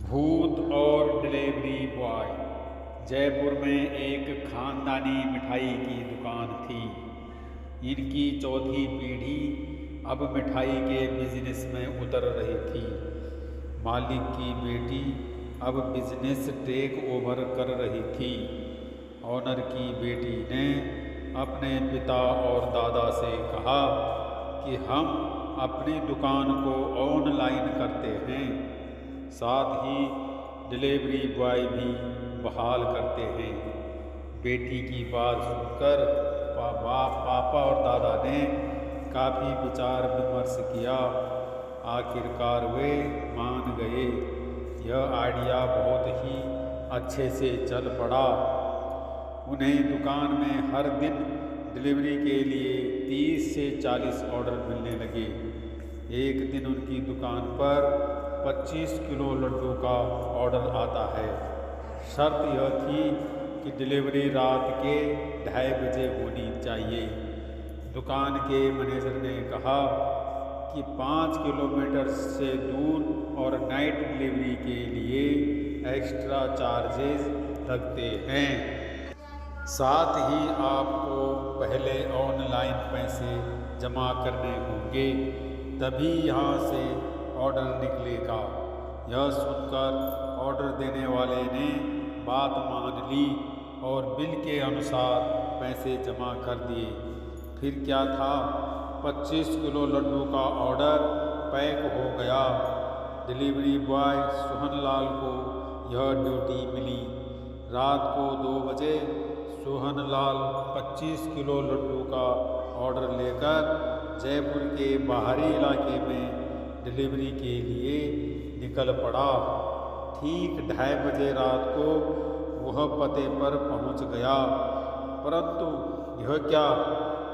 भूत और delivery boy. Jaipur में एक खानदानी मिठाई की दुकान थी। इनकी चौथी पीढ़ी अब मिठाई के बिजनेस में उतर रही थी। मालिक की बेटी अब बिजनेस टेक ओवर कर रही थी। ऑनर की बेटी ने अपने पिता और दादा से कहा कि हम अपनी दुकान को ऑनलाइन करते हैं, साथ ही डिलीवरी बॉय भी बहाल करते हैं। बेटी की बात सुनकर पापा और दादा ने काफ़ी विचार विमर्श किया। आखिरकार वे मान गए। यह आइडिया बहुत ही अच्छे से चल पड़ा। उन्हें दुकान में हर दिन डिलीवरी के लिए 30 से 40 ऑर्डर मिलने लगे। एक दिन उनकी दुकान पर 25 किलो लड्डू का ऑर्डर आता है। शर्त यह थी कि डिलीवरी रात के 2:30 बजे होनी चाहिए। दुकान के मैनेजर ने कहा कि 5 किलोमीटर से दूर और नाइट डिलीवरी के लिए एक्स्ट्रा चार्जेस लगते हैं। साथ ही आपको पहले ऑनलाइन पैसे जमा करने होंगे, तभी यहाँ से ऑर्डर निकलेगा। यह सुनकर ऑर्डर देने वाले ने बात मान ली और बिल के अनुसार पैसे जमा कर दिए। फिर क्या था, 25 किलो लड्डू का ऑर्डर पैक हो गया। डिलीवरी बॉय सोहनलाल को यह ड्यूटी मिली। रात को 2 बजे सोहनलाल 25 किलो लड्डू का ऑर्डर लेकर जयपुर के बाहरी इलाके में डिलीवरी के लिए निकल पड़ा। ठीक 2:30 बजे रात को वह पते पर पहुंच गया। परंतु यह क्या,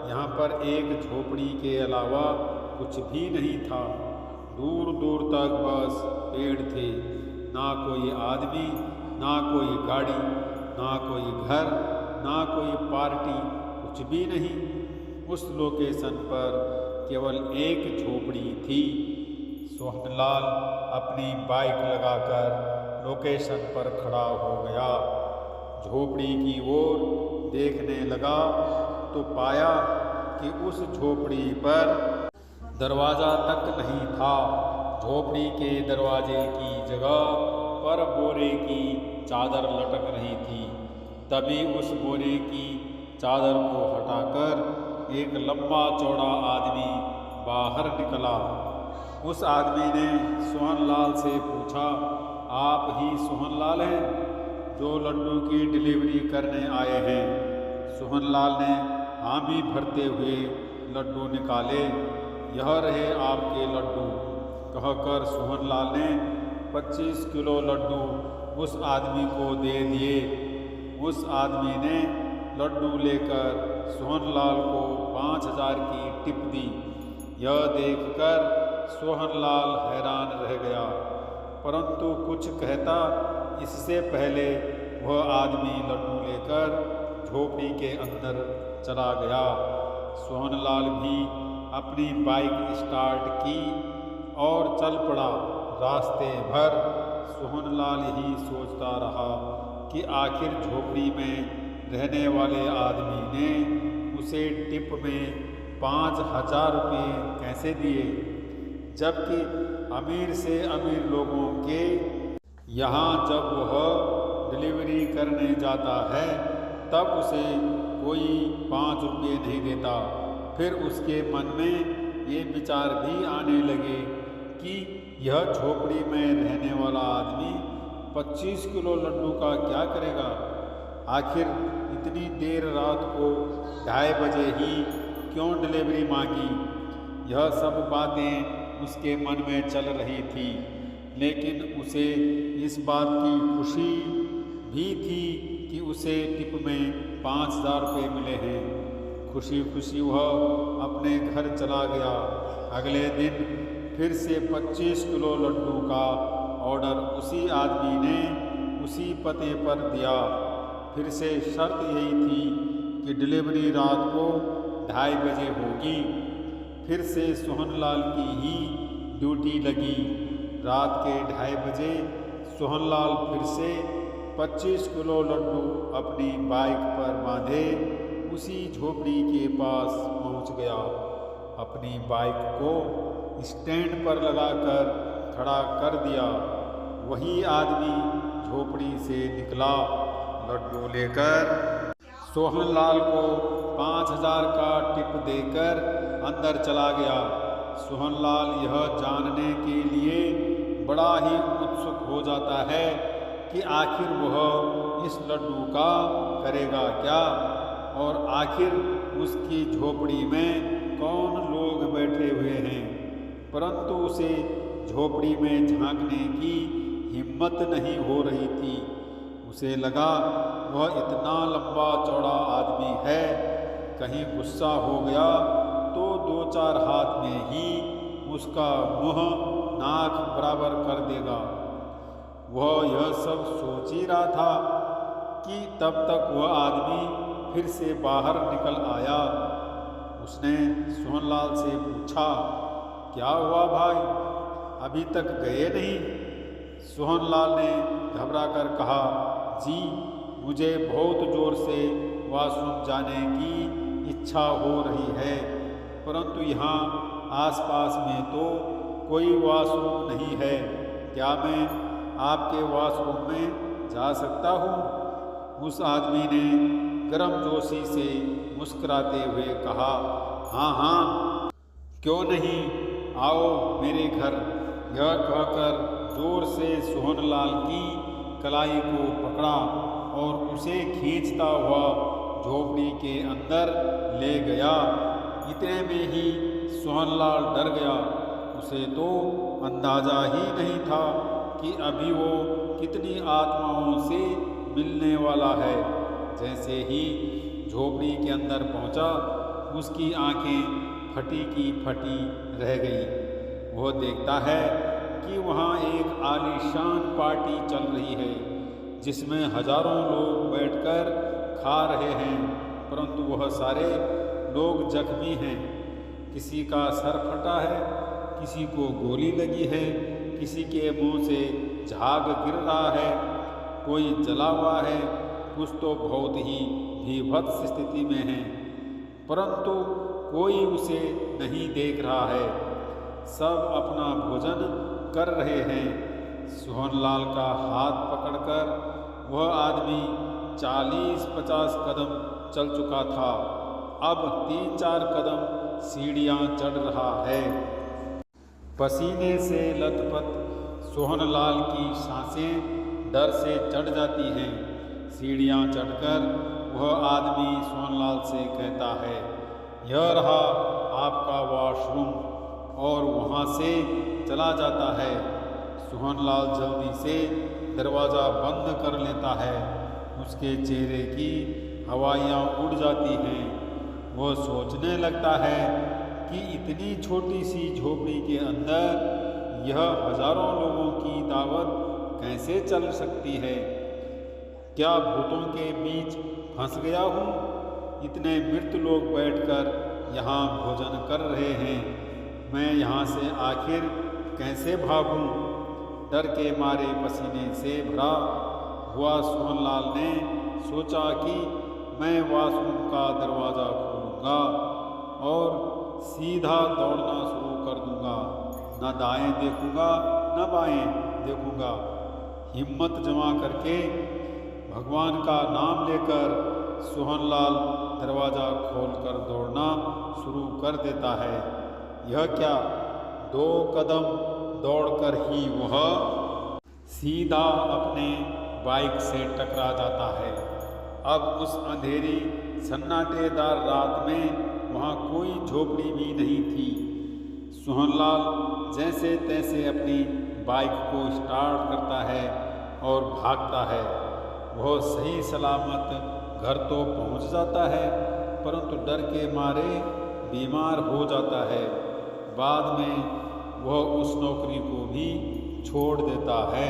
यहाँ पर एक झोपड़ी के अलावा कुछ भी नहीं था। दूर दूर तक बस पेड़ थे। ना कोई आदमी, ना कोई गाड़ी, ना कोई घर, ना कोई पार्टी, कुछ भी नहीं। उस लोकेशन पर केवल एक झोपड़ी थी। सोहनलाल अपनी बाइक लगाकर लोकेशन पर खड़ा हो गया। झोपड़ी की ओर देखने लगा तो पाया कि उस झोपड़ी पर दरवाज़ा तक नहीं था। झोपड़ी के दरवाजे की जगह पर बोरे की चादर लटक रही थी। तभी उस बोरे की चादर को हटाकर एक लंबा चौड़ा आदमी बाहर निकला। उस आदमी ने सोहनलाल से पूछा, आप ही सोहनलाल हैं जो लड्डू की डिलीवरी करने आए हैं? सोहनलाल ने हामी भरते हुए लड्डू निकाले। यह रहे आपके लड्डू, कहकर सोहनलाल ने 25 किलो लड्डू उस आदमी को दे दिए। उस आदमी ने लड्डू लेकर सोहनलाल को 5000 की टिप दी। यह देखकर सोहनलाल हैरान रह गया, परंतु कुछ कहता इससे पहले वह आदमी लड्डू लेकर झोपड़ी के अंदर चला गया। सोहनलाल भी अपनी बाइक स्टार्ट की और चल पड़ा। रास्ते भर सोहनलाल यही सोचता रहा कि आखिर झोपड़ी में रहने वाले आदमी ने उसे टिप में 5000 रुपये कैसे दिए, जबकि अमीर से अमीर लोगों के यहाँ जब वह डिलीवरी करने जाता है तब उसे कोई 5 रुपये नहीं देता। फिर उसके मन में ये विचार भी आने लगे कि यह झोपड़ी में रहने वाला आदमी 25 किलो लड्डू का क्या करेगा। आखिर इतनी देर रात को 2:30 बजे ही क्यों डिलीवरी मांगी। यह सब बातें उसके मन में चल रही थी, लेकिन उसे इस बात की खुशी भी थी कि उसे टिप में 5000 रुपये मिले हैं। खुशी खुशी वह अपने घर चला गया। अगले दिन फिर से 25 किलो लड्डू का ऑर्डर उसी आदमी ने उसी पते पर दिया। फिर से शर्त यही थी कि डिलीवरी रात को 2:30 बजे होगी। फिर से सोहनलाल की ही ड्यूटी लगी। रात के 2:30 बजे सोहनलाल फिर से 25 किलो लड्डू अपनी बाइक पर बांधे उसी झोपड़ी के पास पहुंच गया। अपनी बाइक को स्टैंड पर लगाकर खड़ा कर दिया। वही आदमी झोपड़ी से निकला लड्डू लेकर सोहनलाल को 5000 का टिप देकर अंदर चला गया। सोहनलाल यह जानने के लिए बड़ा ही उत्सुक हो जाता है कि आखिर वह इस लड्डू का करेगा क्या और आखिर उसकी झोपड़ी में कौन लोग बैठे हुए हैं। परंतु उसे झोपड़ी में झांकने की हिम्मत नहीं हो रही थी। उसे लगा वह इतना लंबा चौड़ा आदमी है, कहीं गुस्सा हो गया तो 2-4 हाथ में ही उसका मुंह नाक बराबर कर देगा। वह यह सब सोच ही रहा था कि तब तक वह आदमी फिर से बाहर निकल आया। उसने सोहनलाल से पूछा, क्या हुआ भाई, अभी तक गए नहीं? सोहनलाल ने घबराकर कहा, जी मुझे बहुत ज़ोर से वॉशरूम जाने की इच्छा हो रही है, परंतु यहाँ आसपास में तो कोई वॉशरूम नहीं है। क्या मैं आपके वॉशरूम में जा सकता हूँ? उस आदमी ने गर्मजोशी से मुस्कुराते हुए कहा, हाँ हाँ क्यों नहीं, आओ मेरे घर। यह कहकर जोर से सोहनलाल की कलाई को पकड़ा और उसे खींचता हुआ झोपड़ी के अंदर ले गया। इतने में ही सोहनलाल डर गया। उसे तो अंदाजा ही नहीं था कि अभी वो कितनी आत्माओं से मिलने वाला है। जैसे ही झोपड़ी के अंदर पहुंचा, उसकी आंखें फटी की फटी रह गई। वह देखता है कि वहाँ एक आलीशान पार्टी चल रही है, जिसमें हजारों लोग बैठकर खा रहे हैं, परंतु वह सारे लोग जख्मी हैं। किसी का सर फटा है, किसी को गोली लगी है, किसी के मुंह से झाग गिर रहा है, कोई जला हुआ है, कुछ तो बहुत ही भीभत्स स्थिति में है, परंतु कोई उसे नहीं देख रहा है। सब अपना भोजन कर रहे हैं। सोहनलाल का हाथ पकड़कर वह आदमी 40-50 कदम चल चुका था। अब 3-4 कदम सीढ़ियाँ चढ़ रहा है। पसीने से लथपथ सोहनलाल की सांसें डर से चढ़ जाती हैं। सीढ़ियाँ चढ़कर वह आदमी सोहनलाल से कहता है, यह रहा आपका वॉशरूम, और वहाँ से चला जाता है। सोहनलाल जल्दी से दरवाज़ा बंद कर लेता है। उसके चेहरे की हवाइयाँ उड़ जाती हैं। वह सोचने लगता है कि इतनी छोटी सी झोपड़ी के अंदर यह हजारों लोगों की दावत कैसे चल सकती है। क्या भूतों के बीच फंस गया हूँ? इतने मृत लोग बैठकर यहाँ भोजन कर रहे हैं, मैं यहाँ से आखिर कैसे भागूं? डर के मारे पसीने से भरा हुआ सोहनलाल ने सोचा कि मैं वॉशरूम का दरवाज़ा खोलूँगा और सीधा दौड़ना शुरू कर दूँगा। न दाएं देखूँगा न बाएं देखूँगा। हिम्मत जमा करके भगवान का नाम लेकर सोहनलाल दरवाज़ा खोलकर दौड़ना शुरू कर देता है। यह क्या, 2 कदम दौड़कर ही वह सीधा अपने बाइक से टकरा जाता है। अब उस अंधेरी सन्नाटेदार रात में वहाँ कोई झोपड़ी भी नहीं थी। सोहनलाल जैसे तैसे अपनी बाइक को स्टार्ट करता है और भागता है। वह सही सलामत घर तो पहुँच जाता है, परंतु डर के मारे बीमार हो जाता है। बाद में वह उस नौकरी को भी छोड़ देता है।